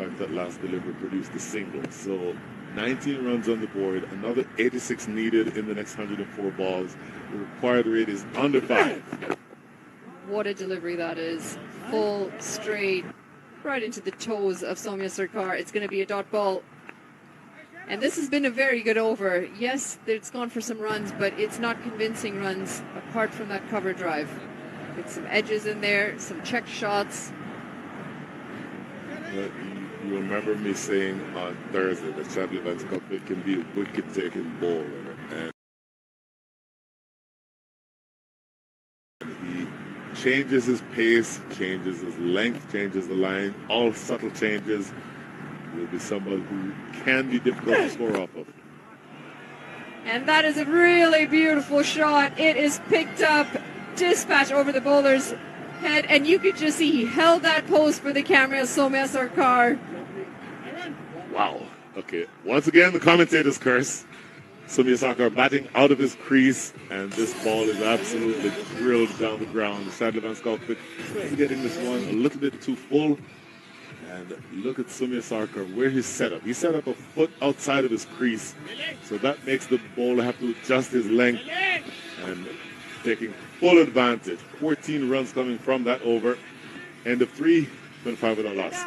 fact that last delivery produced a single. So 19 runs on the board, another 86 needed in the next 104 balls. The required rate is under 5. What a delivery that is. Full, straight, right into the toes of Soumya Sarkar. It's going to be a dot ball. And this has been a very good over. Yes, it's gone for some runs, but it's not convincing runs apart from that cover drive. With some edges in there, some check shots. You remember me saying on Thursday that Chadley Van Scofield can be a wicket-taking bowler. And he changes his pace, changes his length, changes the line, all subtle changes. Will be somebody who can be difficult to score off of. And that is a really beautiful shot. It is picked up, dispatched over the bowler's head, and you could just see he held that post for the camera, Soumya Sarkar. Wow. Okay. Once again, the commentator's curse. Soumya Sarkar batting out of his crease, and this ball is absolutely drilled down the ground. Chadley Van Scofield is getting this one a little bit too full. And look at Soumya Sarkar, where he's set up. He's set up a foot outside of his crease. So that makes the bowler have to adjust his length and taking full advantage. 14 runs coming from that over. End of 3, 25 without loss.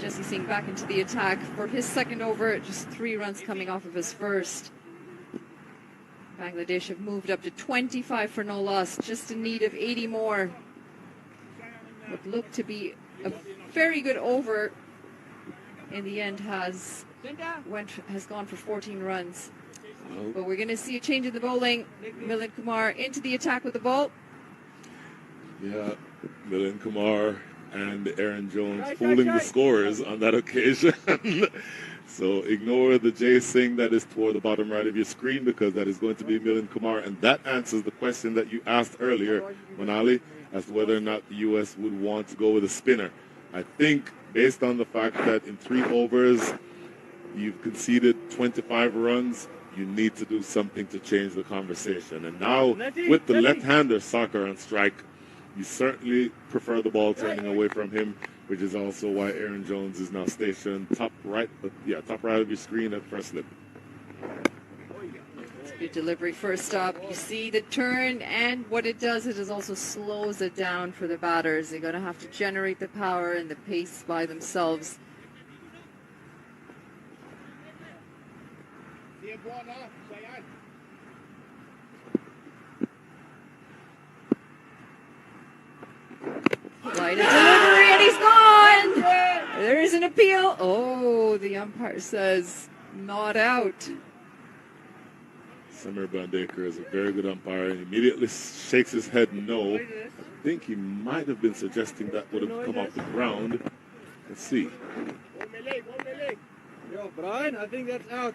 Jesse Singh back into the attack for his second over, just 3 runs coming off of his first. Bangladesh have moved up to 25 for no loss, just in need of 80 more. What looked to be a very good over in the end has gone for 14 runs. But we're going to see a change in the bowling. Milind Kumar into the attack with the ball. Yeah, Milind Kumar and Aaron Jones fooling the scorers on that occasion. So ignore the Jay Singh that is toward the bottom right of your screen, because that is going to be Milind Kumar, and that answers the question that you asked earlier, Manali, as to whether or not the U.S. would want to go with a spinner. I think based on the fact that in 3 overs you've conceded 25 runs, you need to do something to change the conversation. And now with the left-hander Sarkar on strike, you certainly prefer the ball turning away from him, which is also why Aaron Jones is now stationed top right of your screen at first slip. It's a good delivery first up. You see the turn, and what it does is it also slows it down for the batters. They're going to have to generate the power and the pace by themselves. Right, a delivery, and he's gone! There is an appeal. Oh, the umpire says not out. Samir Bandekar is a very good umpire and immediately shakes his head no. I think he might have been suggesting that would have come off the ground. Let's see. Yo, Brian, I think that's out.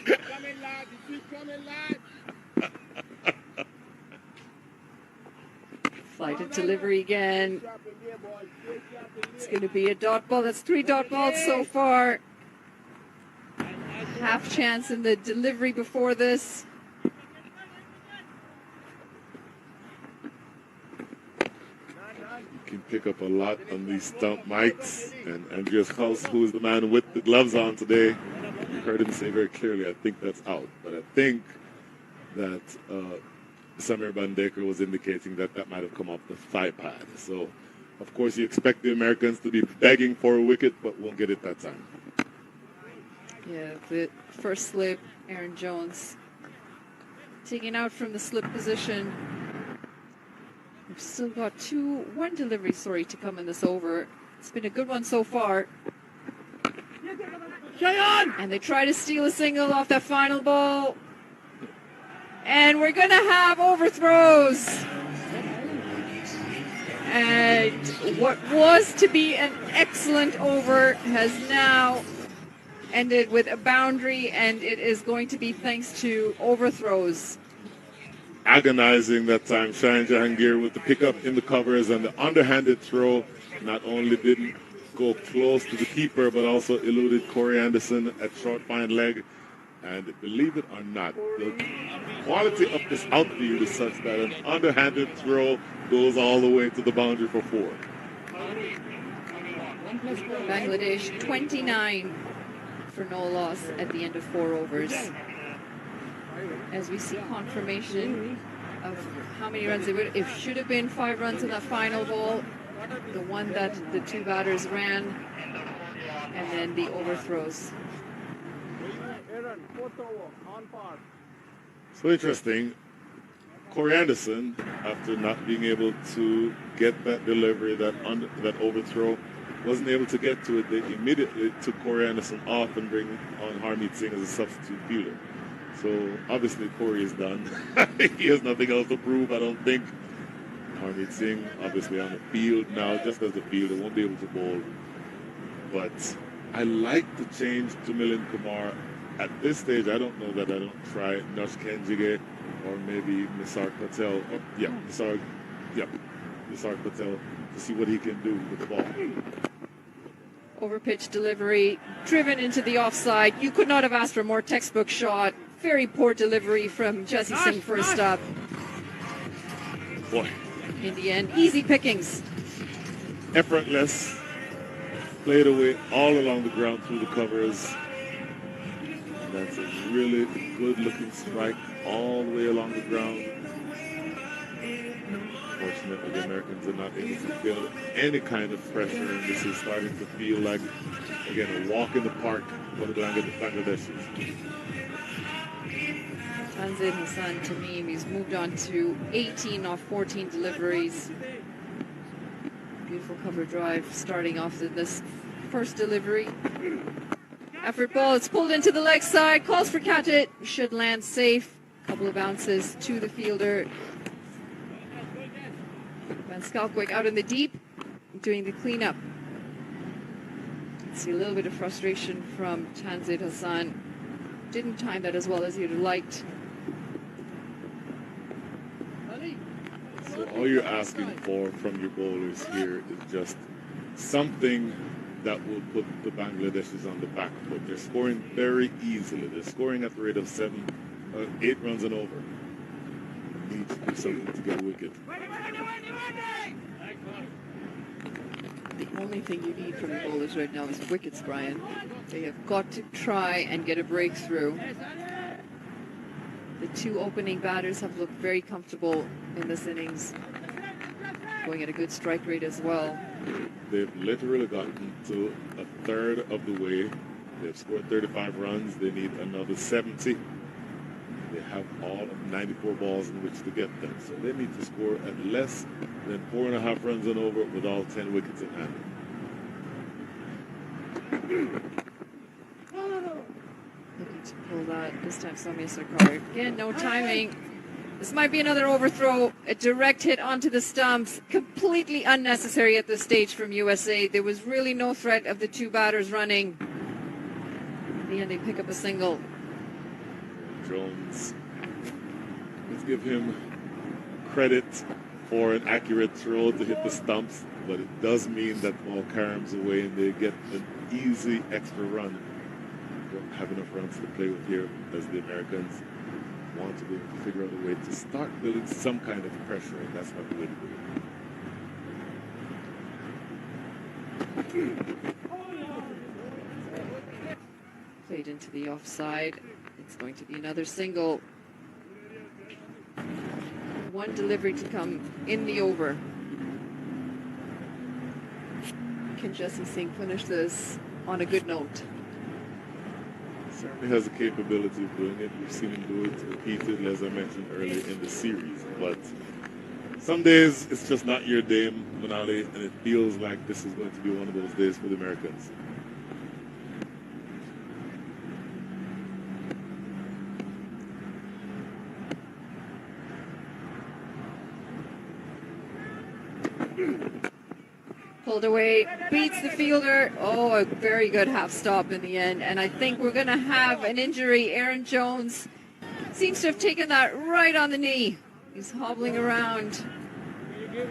Coming, lad. Keep coming, lad. Flighted delivery again. It's going to be a dot ball. That's 3 dot balls so far. Half chance in the delivery before this. You can pick up a lot on these stump mics. And Andreas Haus, who is the man with the gloves on today, you heard him say very clearly, I think that's out. But I think that Samir Bandekar was indicating that that might have come off the thigh pad. So, of course, you expect the Americans to be begging for a wicket, but won't get it that time. Yeah, the first slip, Aaron Jones taken out from the slip position. We've still got one delivery, to come in this over. It's been a good one so far. And they try to steal a single off that final ball. And we're going to have overthrows. And what was to be an excellent over has now ended with a boundary, and it is going to be thanks to overthrows. Agonizing that time, Shine Jahangir with the pickup in the covers, and the underhanded throw not only didn't go close to the keeper, but also eluded Corey Anderson at short fine leg. And believe it or not, the quality of this outfield is such that an underhanded throw goes all the way to the boundary for 4. Bangladesh 29 for no loss at the end of 4 overs. As we see confirmation of how many runs it should have been 5 runs in that final ball, the one that the 2 batters ran, and then the overthrows. So interesting. Corey Anderson, after not being able to get that delivery, that overthrow, wasn't able to get to it. They immediately took Corey Anderson off and bring on Harmeet Singh as a substitute fielder. So obviously Corey is done. He has nothing else to prove, I don't think. Harmeet Singh obviously on the field now, just as the fielder, won't be able to bowl. But I like the change to Milind Kumar. At this stage, I don't know that I don't try Nush Kenjige or maybe Nisar Patel. Nisar Patel to see what he can do with the ball. Overpitch delivery, driven into the offside. You could not have asked for a more textbook shot. Very poor delivery from Jesse Singh first up. Boy. In the end, easy pickings. Effortless. Played away all along the ground through the covers. And that's a really good-looking strike all the way along the ground. Fortunately, the Americans are not able to feel any kind of pressure, and this is starting to feel like, again, a walk in the park for the Bangladeshis. Tanzid Hassan Tamim, he's moved on to 18 off 14 deliveries. Beautiful cover drive starting off with this first delivery. Effort ball, it's pulled into the leg side, calls for catch it, should land safe. Couple of bounces to the fielder. Van Schalkwyk out in the deep, doing the cleanup. See a little bit of frustration from Tanzid Hassan. Didn't time that as well as he'd have liked. So all you're asking for from your bowlers here is just something that will put the Bangladeshis on the back foot. They're scoring very easily. They're scoring at the rate of 8 runs and over. They need to do something to get a wicket. The only thing you need from the bowlers right now is wickets, Brian. They have got to try and get a breakthrough. The 2 opening batters have looked very comfortable in this innings, going at a good strike rate as well. They've literally gotten to a third of the way. They've scored 35 runs. They need another 70. They have all of 94 balls in which to get them. So they need to score at less than 4.5 runs and over with all 10 wickets in hand. Looking to pull that this time, Soumya Sarkar. Again, no timing. This might be another overthrow. A direct hit onto the stumps. Completely unnecessary at this stage from USA. There was really no threat of the 2 batters running. In the end, they pick up a single. Jones, let's give him credit for an accurate throw to hit the stumps, but it does mean that ball caroms away and they get an easy extra run. Don't have enough runs to play with here as the Americans want to be able to figure out a way to start building some kind of pressure, and that's not the way to do it. Played into the offside. It's going to be another single. 1 delivery to come in the over. Can Jesse Singh finish this on a good note? Certainly has the capability of doing it. We've seen him do it repeatedly, as I mentioned earlier in the series. But some days it's just not your day, Manali, and it feels like this is going to be one of those days for the Americans. pulled away, beats the fielder. Oh, a very good half stop in the end. And I think we're going to have an injury. Aaron Jones seems to have taken that right on the knee. He's hobbling around. He might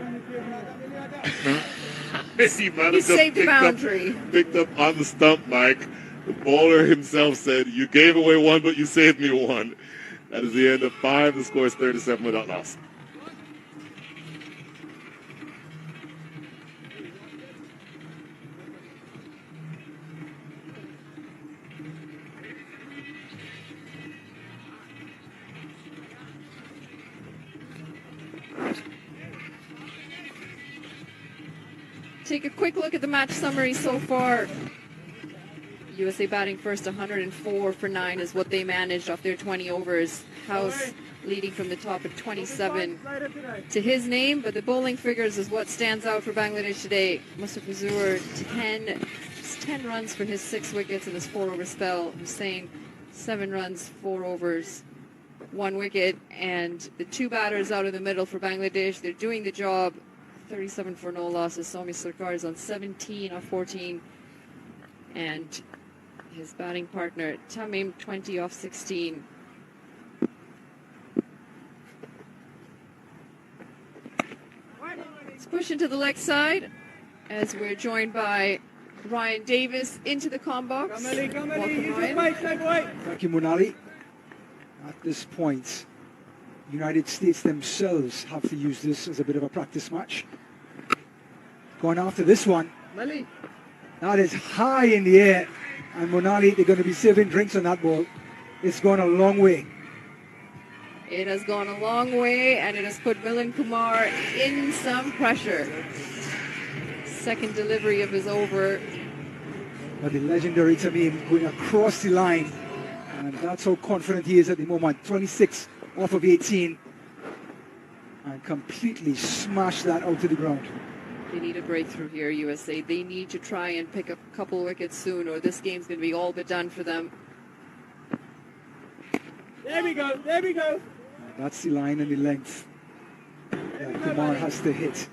have He just saved the boundary. Picked up on the stump, Mike. The bowler himself said, "You gave away one, but you saved me one." That is the end of 5. The score is 37 without loss. Take a quick look at the match summary so far. USA batting first, 104 for 9 is what they managed off their 20 overs. House leading from the top at 27 to his name, but the bowling figures is what stands out for Bangladesh today. Mustafizur, 10 runs for his 6 wickets in his 4-over spell. Hussain, 7 runs, 4 overs, 1 wicket, and the 2 batters out in the middle for Bangladesh, they're doing the job. 37 for no losses. Soumya Sarkar is on 17 off 14, and his batting partner Tamim 20 off 16. Let's push into the leg side as we're joined by Ryan Davis into the comm box. Welcome, Ryan. Thank you, Monali. At this point, United States themselves have to use this as a bit of a practice match. Going after this one. That is high in the air. And Monali, they're going to be serving drinks on that ball. It's gone a long way. It has gone a long way, and it has put Milan Kumar in some pressure. Second delivery of his over. But the legendary Tamim going across the line. And that's how confident he is at the moment. 26 off of 18. And completely smashed that out to the ground. They need a breakthrough here, USA. They need to try and pick up a couple wickets soon, or this game's going to be all but done for them. There we go, there we go. That's the line and the length that Kumar has to hit.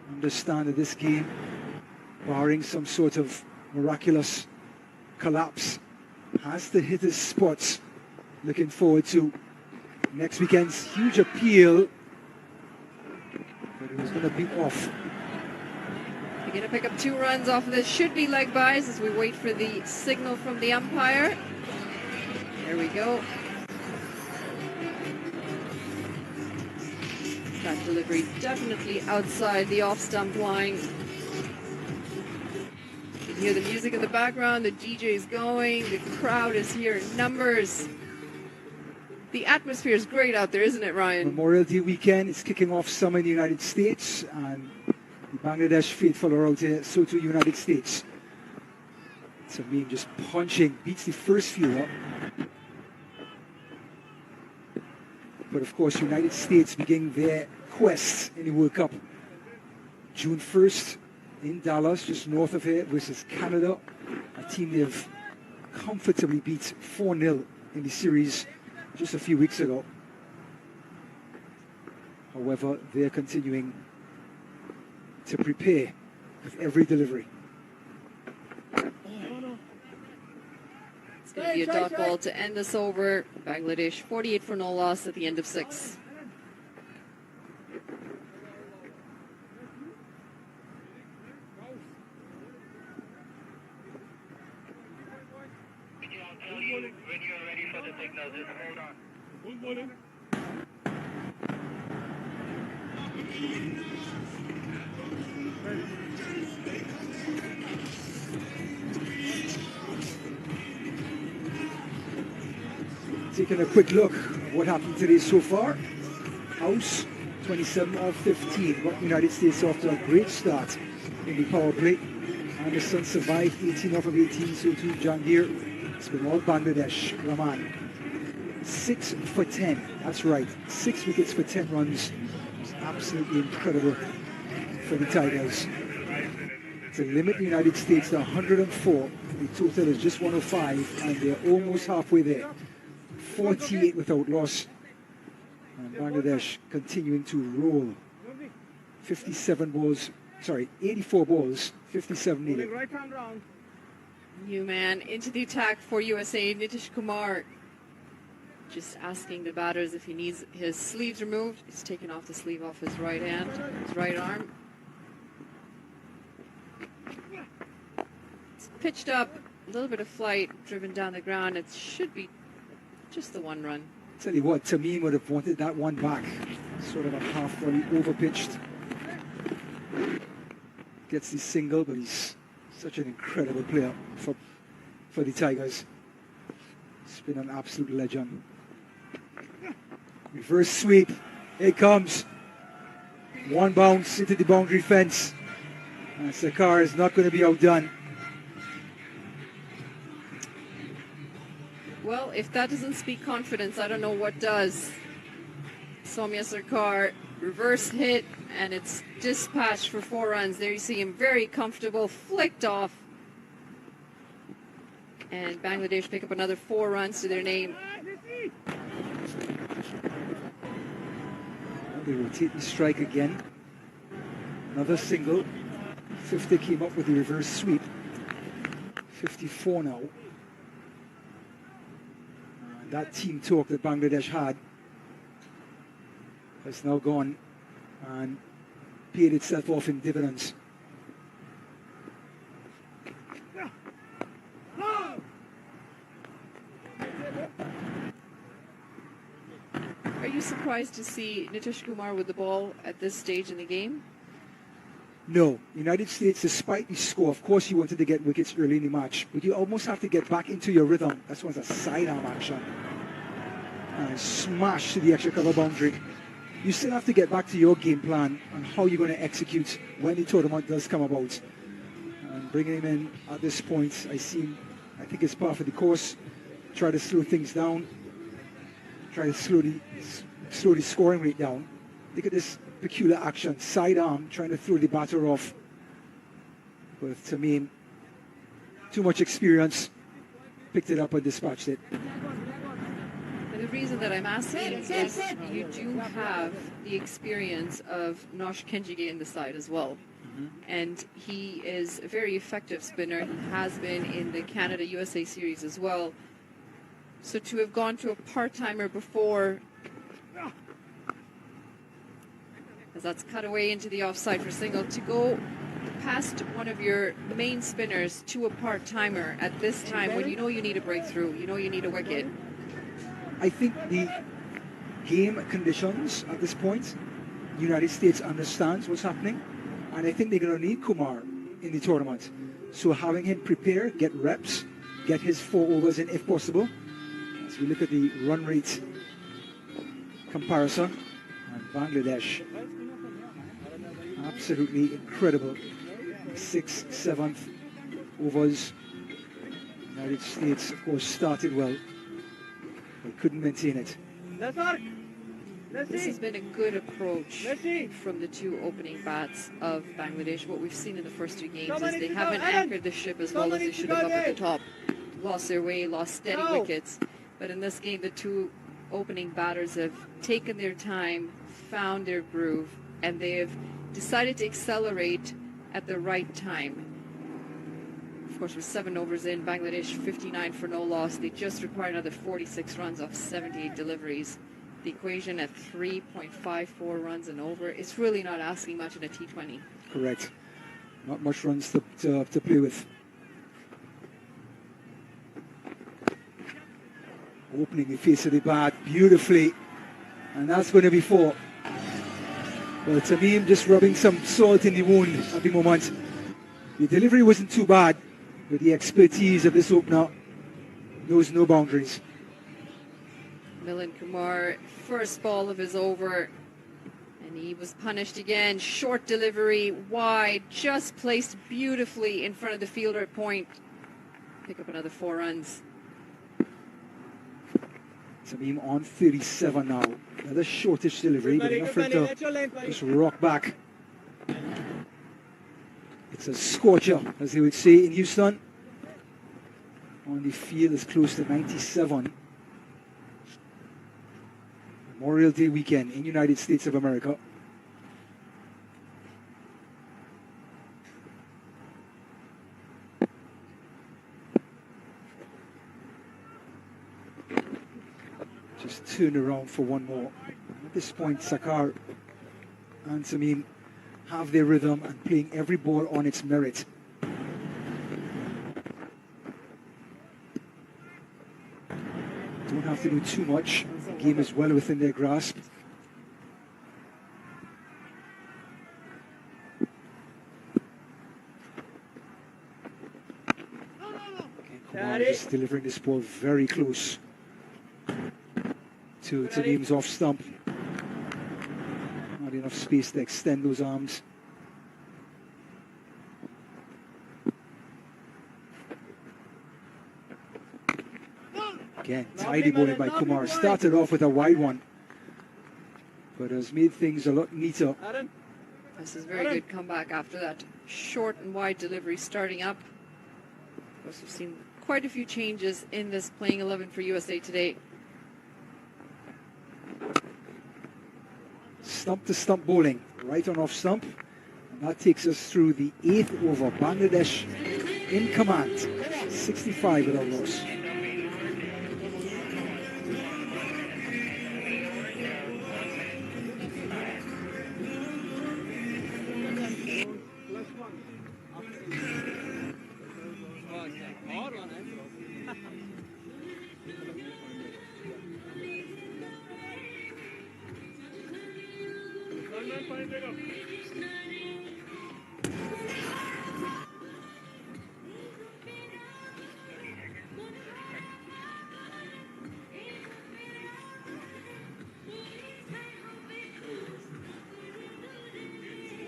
Understand that this game, barring some sort of miraculous collapse, has to hit his spots. Looking forward to next weekend's huge appeal. But it was going to be off. They're going to pick up 2 runs off of this. Should be leg byes as we wait for the signal from the umpire. There we go. That delivery definitely outside the off-stump line. You can hear the music in the background. The DJ's going. The crowd is here in numbers. The atmosphere is great out there, isn't it, Ryan? Memorial Day weekend is kicking off summer in the United States, and the Bangladesh faithful are out here, so too United States. Tamim just punching, beats the first few up. But of course, United States begin their quest in the World Cup. June 1st in Dallas, just north of here, versus Canada, a team they've comfortably beat 4-0 in the series just a few weeks ago. However, they're continuing to prepare with every delivery. It's going to be a dot ball to end this over. Bangladesh 48 for no loss at the end of 6. When you're ready for the signal, just hold on. Taking a quick look at what happened today so far. House, 27 of 15. Got United States off to a great start in the power play. Anderson survived 18 off of 18, so too Jangir. It's been all Bangladesh. Rahman, 6 for 10. That's right, 6 wickets for 10 runs. It's absolutely incredible for the Tigers. To limit the United States to 104, the total is just 105, and they're almost halfway there. 48 without loss. And Bangladesh continuing to roll. 57 balls sorry, 84 balls, 57 Moving needed. right hand round. New man into the attack for USA, Nitish Kumar. Just asking the batters if he needs his sleeves removed. He's taken off the sleeve off his right hand, his right arm. It's pitched up, a little bit of flight driven down the ground. It should be just the one run. Tell you what, Tamim would have wanted that one back. Sort of a half volley overpitched. Gets the single, but he's such an incredible player for the Tigers. He's been an absolute legend. Reverse sweep. Here it comes. One bounce into the boundary fence. And Sarkar is not going to be outdone. Well, if that doesn't speak confidence, I don't know what does. Soumya Sarkar, reverse hit, and it's dispatched for 4 runs. There you see him very comfortable, flicked off. And Bangladesh pick up another 4 runs to their name. They rotate the strike again. Another single. 50 came up with the reverse sweep. 54 now. That team talk that Bangladesh had has now gone and paid itself off in dividends. Are you surprised to see Nitish Kumar with the ball at this stage in the game? No. United States, despite the score, of course you wanted to get wickets early in the match, but you almost have to get back into your rhythm. That's why it's a sidearm action. And smash to the extra cover boundary. You still have to get back to your game plan and how you're going to execute when the tournament does come about. And bringing him in at this point, I think it's part of the course. Try to slow things down. Try to slow the scoring rate down. Look at this peculiar action, sidearm, trying to throw the batter off. But to me, too much experience, picked it up and dispatched it. And the reason that I'm asking is you do have the experience of Nosh Kenjige in the side as well. And he is a very effective spinner. He has been in the Canada-USA series as well. So to have gone to a part-timer before, as that's cut away into the offside for single, to go past one of your main spinners to a part-timer at this time when you know you need a breakthrough, you know you need a wicket. I think the game conditions at this point, the United States understands what's happening, and I think they're going to need Kumar in the tournament. So having him prepare, get reps, get his 4 overs in if possible. As we look at the run rate comparison, and Bangladesh, absolutely incredible. 6th, 7th overs. United States, of course, started well, but couldn't maintain it. This has been a good approach from the 2 opening bats of Bangladesh. What we've seen in the first 2 games is they haven't anchored the ship as well as they should have up at the top. Lost their way, lost steady wickets. But in this game, the 2 opening batters have taken their time, found their groove, and they have decided to accelerate at the right time. Of course, with 7 overs in, Bangladesh 59 for no loss. They just required another 46 runs off 78 deliveries. The equation at 3.54 runs and over. It's really not asking much in a T20. Correct. Not much runs to play with. Opening the face of the bat beautifully. And that's going to be 4. Well, Tamim just rubbing some salt in the wound at the moment. The delivery wasn't too bad, but the expertise of this opener knows no boundaries. Milind Kumar, first ball of his over, and he was punished again. Short delivery, wide, just placed beautifully in front of the fielder at point. Pick up another 4 runs. Tamim on 37 now. Another shortish delivery, but enough for him to just rock back. It's a scorcher, as they would say in Houston. On the field is close to 97. Memorial Day weekend in United States of America. just turn around for one more. At this point, Sakar and Tamim have their rhythm and playing every ball on its merit. Don't have to do too much. The game is well within their grasp. Kumar just delivering this ball very close to Tamim's off stump. Not enough space to extend those arms. Again, tidy bowling by Kumar. Started off with a wide one, but has made things a lot neater. This is very good comeback after that short and wide delivery starting up. Of course, we've seen quite a few changes in this playing 11 for USA today. Stump to stump bowling, right on off stump. And that takes us through the 8th over. Bangladesh in command, 65 without loss.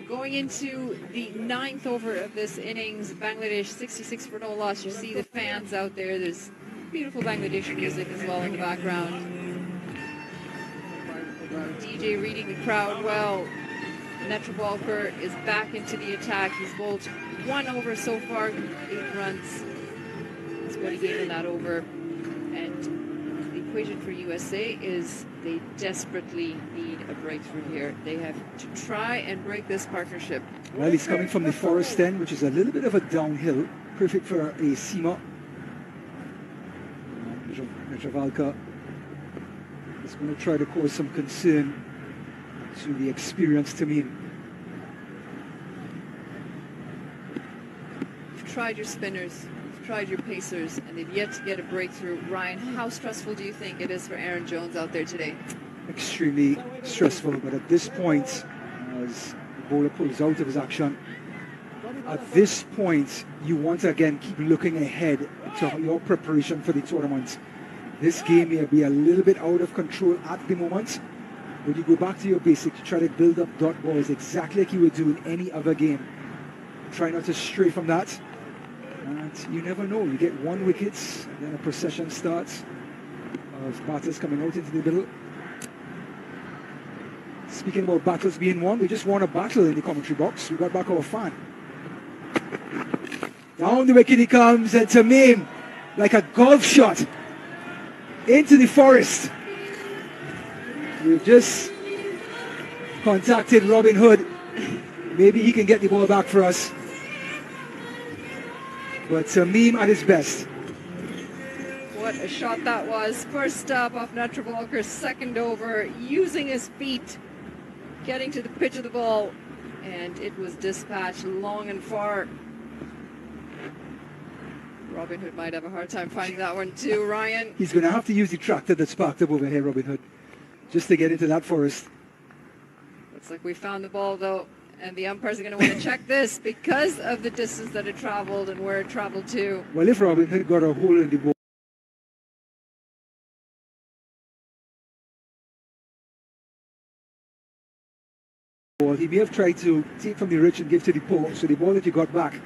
Going into the 9th over of this innings, Bangladesh 66 for no loss. You see the fans out there. There's beautiful Bangladeshi music as well in the background. DJ reading the crowd well. Netravalkar is back into the attack. He's bowled 1 over so far, 8 runs. That's what he gave in that over. And the equation for USA is they desperately need a breakthrough here. They have to try and break this partnership. Well, he's coming from the forest end, which is a little bit of a downhill. Perfect for a seamer. Netravalkar is going to try to cause some concern to the experienced Tamim. You've tried your spinners, you've tried your pacers, and they've yet to get a breakthrough. Ryan, how stressful do you think it is for Aaron Jones out there today? Extremely stressful, but at this point, as the bowler pulls out of his action, at this point, you want to again keep looking ahead to your preparation for the tournament. This game may be a little bit out of control at the moment, but you go back to your basics, you try to build up dot balls exactly like you would do in any other game. Try not to stray from that, and you never know. You get 1 wicket, and then a procession starts of batters coming out into the middle. Speaking about battles being won, we just won a battle in the commentary box. We got back our fan. Down the wicket he comes, and Tamim, like a golf shot, into the forest. We've just contacted Robin Hood. Maybe he can get the ball back for us. But Tamim at his best. What a shot that was. First stop off Netravalkar's second over, using his feet, getting to the pitch of the ball, and it was dispatched long and far. Robin Hood might have a hard time finding that one too, Ryan. He's going to have to use the tractor that's parked up over here, Robin Hood, just to get into that forest. Looks like we found the ball though, and the umpires are going to want to check this because of the distance that it traveled and where it traveled to. Well, if Robin Hood got a hole in the ball, he may have tried to take from the rich and give to the poor, so the ball that you got back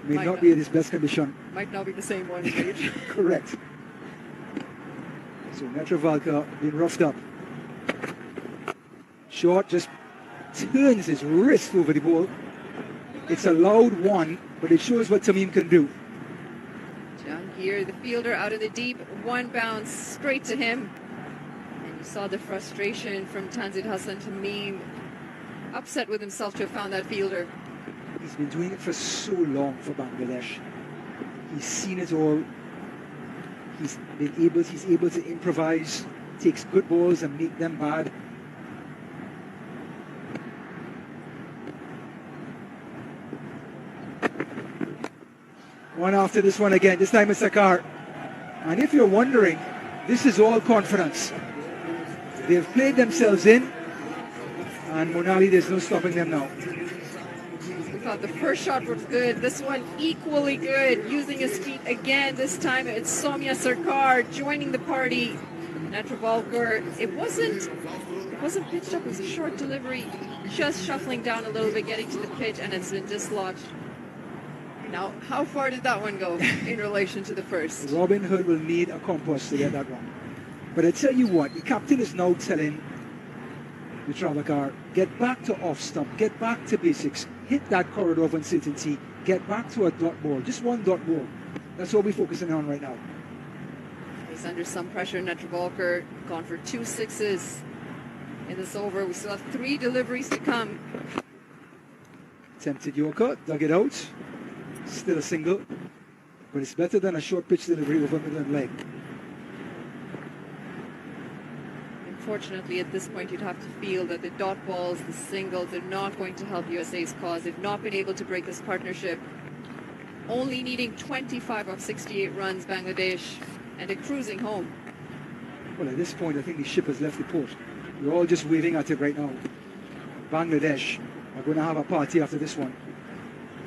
may not be in its best condition. Might not be the same one, Paige. Correct. So Netravalkar being roughed up. Short just turns his wrist over the ball. It's a loud one, but it shows what Tamim can do. Jahangir, the fielder, out of the deep, 1 bounce straight to him. And you saw the frustration from Tanzid Hassan Tamim, upset with himself to have found that fielder. He's been doing it for so long for Bangladesh. He's seen it all. He's able to improvise. takes good balls and make them bad. One after this one again. This time it's Sakar. And if you're wondering, this is all confidence. They've played themselves in, and Monali, there's no stopping them now. We thought the first shot was good. This one equally good. Using his feet again. This time it's Soumya Sarkar joining the party. Netravalkar. It wasn't pitched up. It was a short delivery. Just shuffling down a little bit, getting to the pitch, and it's been dislodged. Now, how far did that one go in relation to the first? Robin Hood will need a compass to get that one. But I tell you what, the captain is now telling the Travakar, get back to off stump, get back to basics, hit that corridor of uncertainty, get back to a dot ball, just one dot ball. That's what we're focusing on right now. He's under some pressure. Netravalkar gone for 2 sixes in this over. We still have 3 deliveries to come. Tempted Yorker, dug it out. Still a single, but it's better than a short pitch delivery over middle and leg. Unfortunately, at this point, you'd have to feel that the dot balls, the singles, they're not going to help USA's cause. They've not been able to break this partnership. Only needing 25 of 68 runs, Bangladesh, and they're cruising home. Well, at this point, I think the ship has left the port. We're all just waving at it right now. Bangladesh are going to have a party after this one.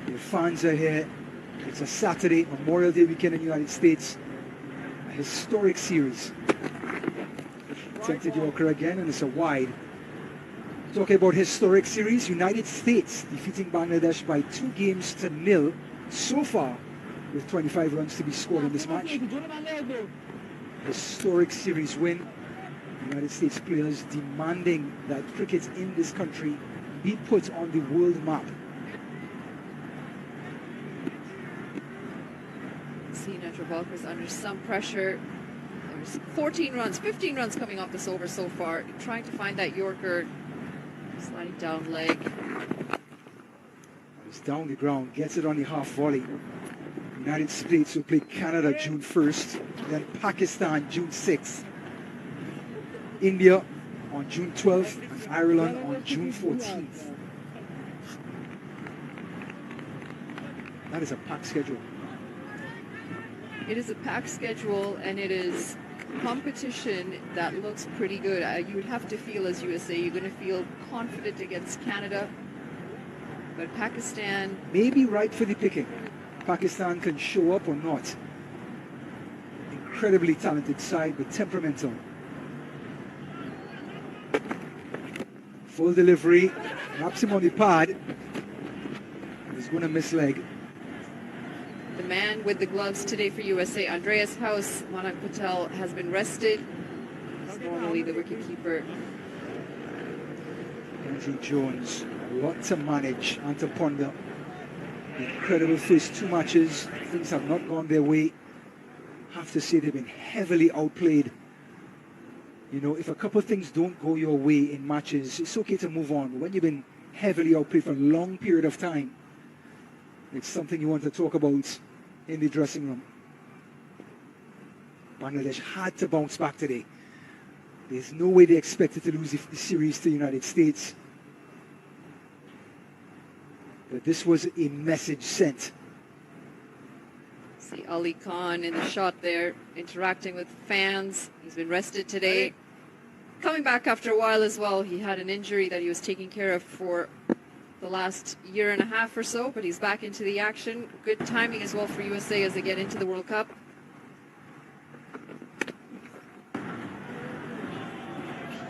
The fans are here. It's a Saturday, Memorial Day weekend in the United States. A historic series. Tempted Yorker again, and it's a wide. Talking about historic series, United States defeating Bangladesh by 2-0 so far, with 25 runs to be scored in this match. Historic series win. United States players demanding that cricket in this country be put on the world map. See, Netravalkar's under some pressure. There's 14 runs, 15 runs coming off this over so far. Trying to find that Yorker, sliding down leg. It's down the ground, gets it on the half volley. United States will play Canada June 1st, then Pakistan June 6th. India on June 12th, and Ireland on June 14th. That is a packed schedule. It is a packed schedule, and it is competition that looks pretty good. You would have to feel, as USA, you're going to feel confident against Canada. But Pakistan... Maybe right for the picking. Pakistan can show up or not. Incredibly talented side, but temperamental. Full delivery. Wraps him on the pad. He's going to miss leg. The man with the gloves today for USA, Andreas House, Manak Patel, has been rested. He's normally the wicketkeeper. Andrew Jones, a lot to manage and to ponder. Incredible first 2 matches. Things have not gone their way. Have to say they've been heavily outplayed. You know, if a couple of things don't go your way in matches, it's okay to move on. But when you've been heavily outplayed for a long period of time, it's something you want to talk about in the dressing room. Bangladesh had to bounce back today. There's no way they expected to lose the series to the United States. But this was a message sent. See Ali Khan in the shot there, interacting with fans. He's been rested today. Coming back after a while as well. He had an injury that he was taking care of for the last year and a half or so, but he's back into the action. Good timing as well for USA as they get into the World Cup.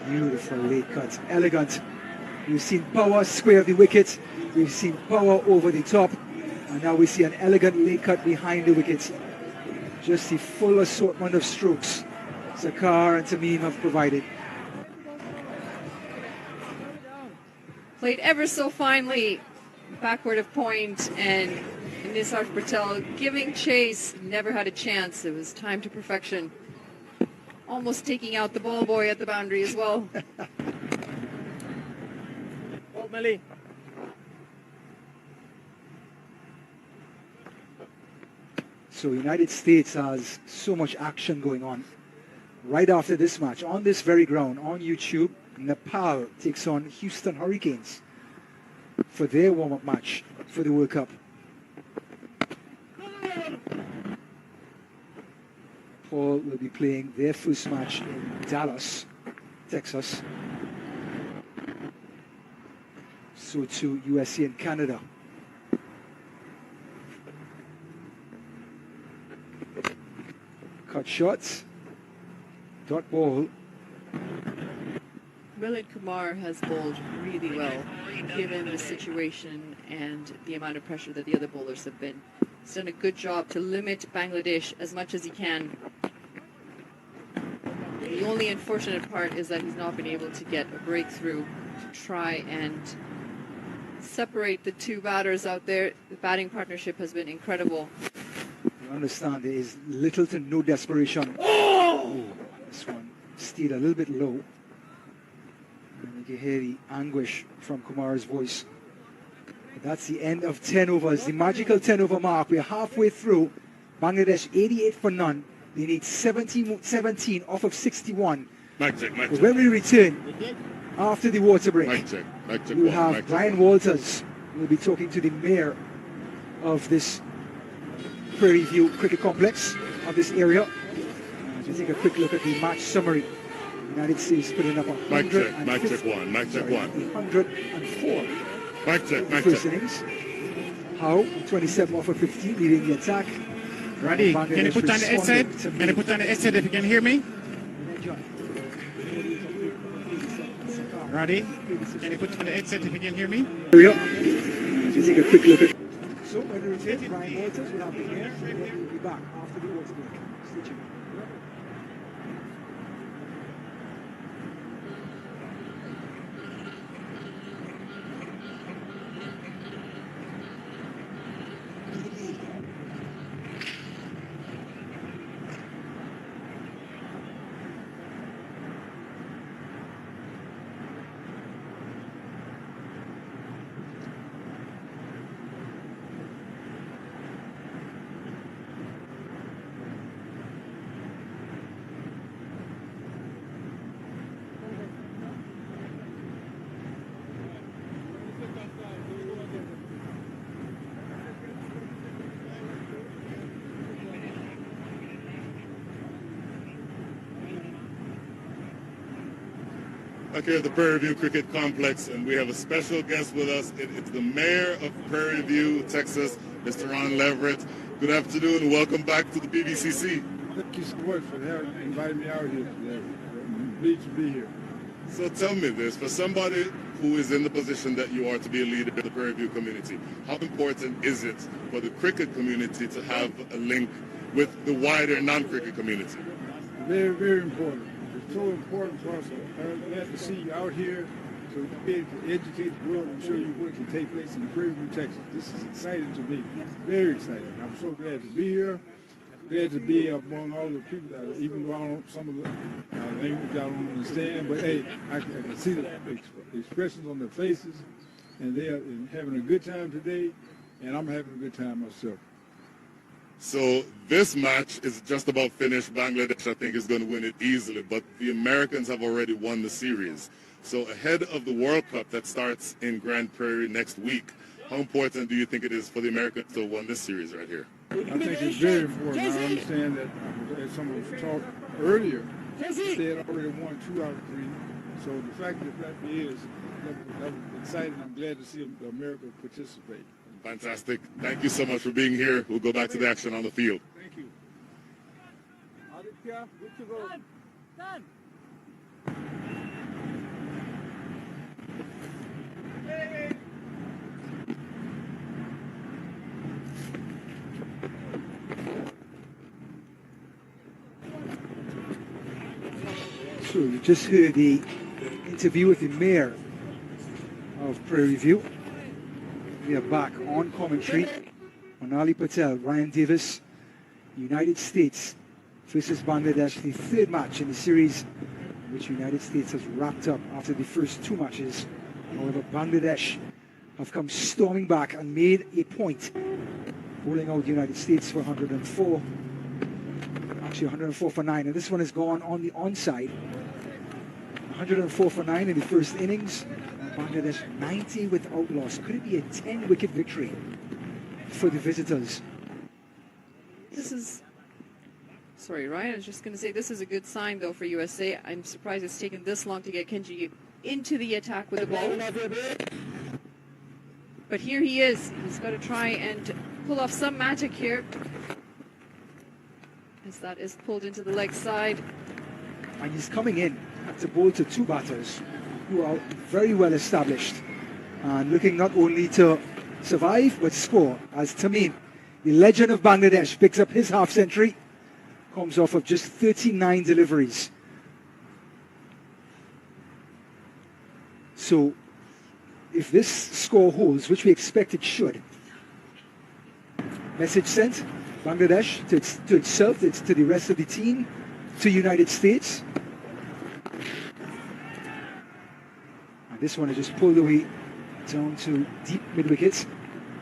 Beautiful late cut, elegant. We've seen power square the wicket. We've seen power over the top. And now we see an elegant late cut behind the wicket. Just the full assortment of strokes Sarkar and Tamim have provided. Played ever so finely, backward of point, and Nisar Patel giving chase, never had a chance. It was time to perfection. Almost taking out the ball boy at the boundary as well. So United States has so much action going on. right after this match, on this very ground, on YouTube, Nepal takes on Houston Hurricanes for their warm-up match for the World Cup. Paul will be playing their first match in Dallas, Texas. So too USA and Canada. Cut shots. Dot ball. Milind Kumar has bowled really well, given the situation and the amount of pressure that the other bowlers have been. He's done a good job to limit Bangladesh as much as he can. The only unfortunate part is that he's not been able to get a breakthrough to try and separate the two batters out there. The batting partnership has been incredible. You understand there is little to no desperation. Oh! This one stayed a little bit low. And you can hear the anguish from Kumar's voice. But that's the end of 10 overs, the magical 10 over mark. We're halfway through. Bangladesh 88 for none. They need 17 off of 61. Mic check, mic But check. when we return after the water break, Mic check, we'll one, have mic check. Brian Walters. We'll be talking to the mayor of this Prairie View Cricket Complex of this area. We'll take a quick look at the match summary. United States putting up Mic check one, mic check one. 104 Mic check, mic first check. innings. Howe, 27 off of 15, leading the attack. Ready? Bangladesh Can you put on the headset? responded to Can you put on the headset if you can hear me? Ready? Can you put on the headset if you can hear me? Area. We'll take a quick look at. So when we return, Brian Walters will have the air, and then we'll be back after the water break. Stay tuned. Back here at the Prairie View Cricket Complex, and we have a special guest with us. It's the mayor of Prairie View, Texas, Mr. Ron Leverett. Good afternoon and welcome back to the BBCC. Thank you so much for inviting me out here today. I'm pleased to be here. So tell me this, for somebody who is in the position that you are to be a leader in the Prairie View community, how important is it for the cricket community to have a link with the wider non-cricket community? Very, very important. It's so important for us. I'm glad to see you out here to be able to educate the world and show you what can take place in Prairie View, Texas. This is exciting to me. Very exciting. I'm so glad to be here. Glad to be among all the people that, even though I don't, some of the language I don't understand, but hey, I can see the expressions on their faces, and they are having a good time today, and I'm having a good time myself. So this match is just about finished. Bangladesh, I think, is going to win it easily, but the Americans have already won the series. So ahead of the World Cup that starts in Grand Prairie next week, how important do you think it is for the Americans to have won this series right here? I think it's very important. I understand that, as some of us talked earlier, they had already won 2 out of 3. So the fact that is, that was exciting. I'm glad to see America participate. Fantastic. Thank you so much for being here. We'll go back to the action on the field. Thank you. Aditya, good to go. Done. So you just heard the interview with the mayor of Prairie View. We are back on commentary. Monali Patel, Ryan Davis, United States versus Bangladesh, the third match in the series, which United States has wrapped up after the first 2 matches. However, Bangladesh have come storming back and made a point, bowling out the United States for 104. Actually, 104 for 9. And this one is gone on the onside. 104 for 9 in the first innings. Bangladesh 90 without loss. Could it be a 10-wicket victory for the visitors? This is... Sorry, Ryan, I was just going to say this is a good sign, though, for USA. I'm surprised it's taken this long to get Kenji into the attack with the ball. But here he is. He's got to try and pull off some magic here. As that is pulled into the leg side. And he's coming in to bowl to two batters who are very well established and looking not only to survive but score, as Tamim, the legend of Bangladesh, picks up his half century. Comes off of just 39 deliveries. So if this score holds, which we expect it should, message sent, Bangladesh to itself, to the rest of the team, to United States. And this one is just pulled away down to deep mid-wickets.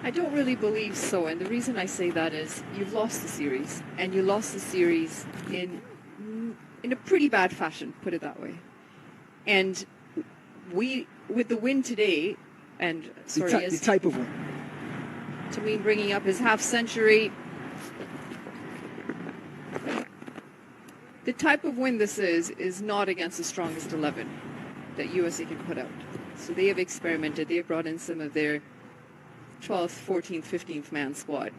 I don't really believe so, and the reason I say that is you've lost the series, and you lost the series in a pretty bad fashion, put it that way. And we, with the win today, and sorry, the type of win. Tamim bringing up his half century. The type of win this is not against the strongest 11 that USA can put out. So they have experimented. They have brought in some of their 12th, 14th, 15th man squad.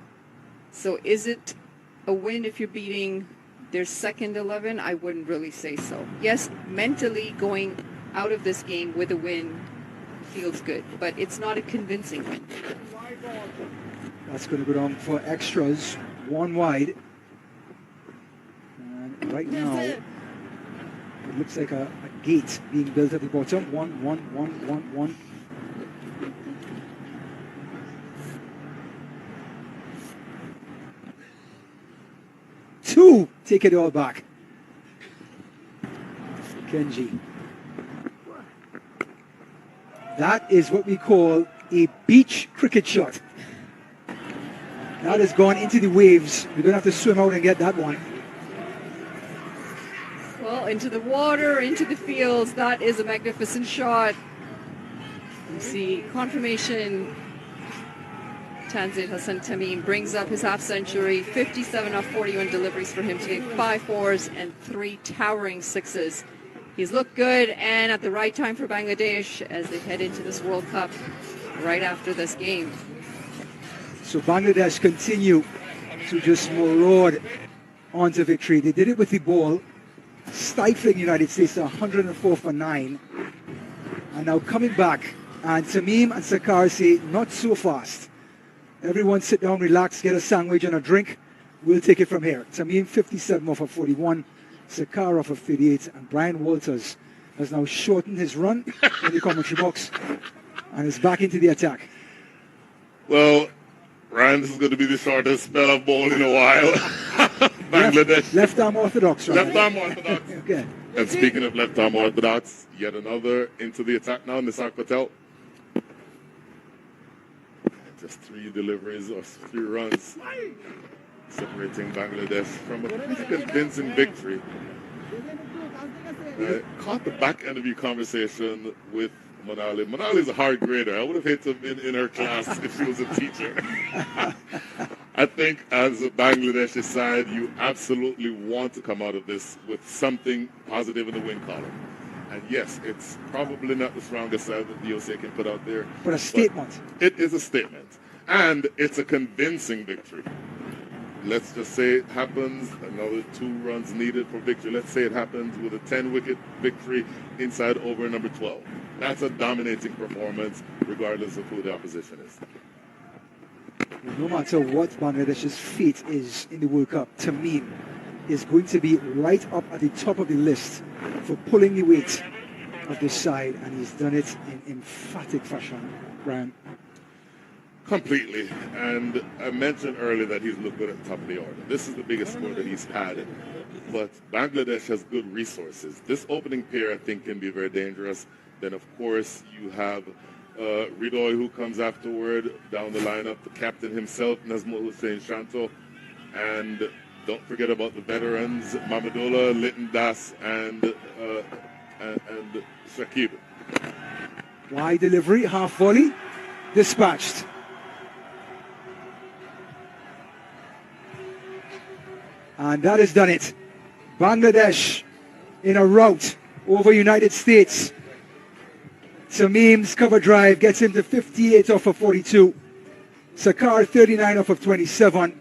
So is it a win if you're beating their second 11? I wouldn't really say so. Yes, mentally going out of this game with a win feels good, but it's not a convincing win. That's going to go down for extras, one wide. And right now, it looks like a gate being built at the bottom. One. Two, take it all back. Kenji. That is what we call a beach cricket shot. That has gone into the waves. You're going to have to swim out and get that one. Well, into the water, into the fields. That is a magnificent shot. You see confirmation. Tanzit Hassan Tamim brings up his half century, 57 off 41 deliveries for him to get 5 fours and 3 towering sixes. He's looked good and at the right time for Bangladesh as they head into this World Cup right after this game. So Bangladesh continue to just maraud onto victory. They did it with the ball, stifling United States to 104 for 9. And now coming back, and Tamim and Sakar say, not so fast. Everyone sit down, relax, get a sandwich and a drink. We'll take it from here. Tamim 57 off of 41, Sakar off of 38, and Brian Walters has now shortened his run in the commentary box and is back into the attack. Well, Ryan, this is going to be the shortest spell of ball in a while. Bangladesh. Left arm orthodox, right? Left arm orthodox. Okay. And speaking of left arm orthodox, yet another into the attack now, Nisar Patel. Just 3 deliveries or 3 runs separating Bangladesh from a pretty convincing victory. Caught the back end of your conversation with Manali. Manali's a hard grader. I would have hated to have been in her class if she was a teacher. I think as a Bangladeshi side, you absolutely want to come out of this with something positive in the win column. And yes, it's probably not the strongest side that the USA can put out there. But a statement. It is a statement. And it's a convincing victory. Let's just say it happens, another 2 runs needed for victory. Let's say it happens with a 10-wicket victory inside over number 12. That's a dominating performance, regardless of who the opposition is. No matter what Bangladesh's fate is in the World Cup, Tamim is going to be right up at the top of the list for pulling the weight of this side, and he's done it in emphatic fashion, Brian. Completely. And I mentioned earlier that he's looked good at the top of the order. This is the biggest score that he's had. But Bangladesh has good resources. This opening pair, I think, can be very dangerous. Then, of course, you have Ridoy, who comes afterward down the lineup, the captain himself, Nazmul Hussain Shanto. And don't forget about the veterans, Mamadola, Litton Das, and Shakib. Wide delivery, half volley, dispatched. And that has done it. Bangladesh in a rout over United States. Tamim's cover drive gets him to 58 off of 42. Sakar 39 off of 27.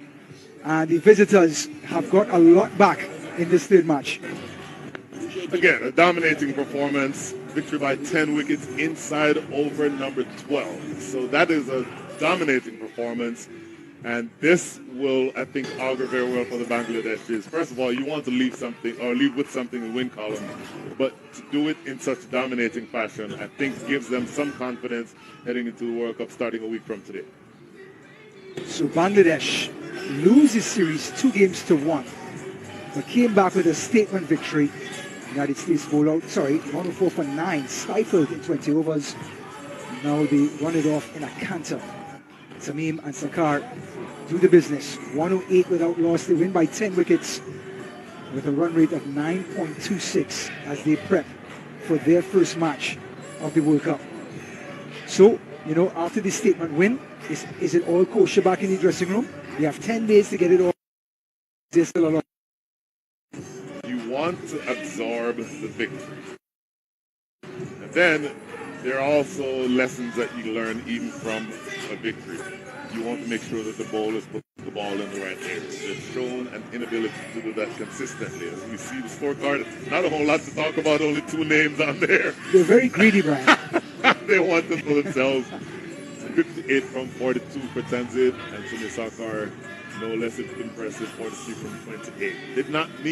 And the visitors have got a lot back in this third match. Again, a dominating performance. Victory by 10 wickets inside over number 12. So that is a dominating performance. And this will, I think, augur very well for the Bangladeshis. First of all, you want to leave something or leave with something in the win column, but to do it in such dominating fashion, I think gives them some confidence heading into the World Cup starting a week from today. So Bangladesh loses series 2-1, but came back with a statement victory. United States bowled out, 104 for 9, stifled in 20 overs. Now they run it off in a canter. Tamim and Sakar do the business. 108 without loss. They win by 10 wickets with a run rate of 9.26 as they prep for their first match of the World Cup. So, after this statement win, is it all kosher back in the dressing room? They have 10 days to get it all. There's still a lot. You want to absorb the victory. And then there are also lessons that you learn even from a victory. You want to make sure that the bowlers put the ball in the right areas. They've shown an inability to do that consistently. As we see the scorecard, not a whole lot to talk about, only 2 names on there. They're very greedy, Brian. They want them for themselves. 58 from 42 for Tanzid, and Sumir Sakar, no less impressive, 43 from 28. Did not need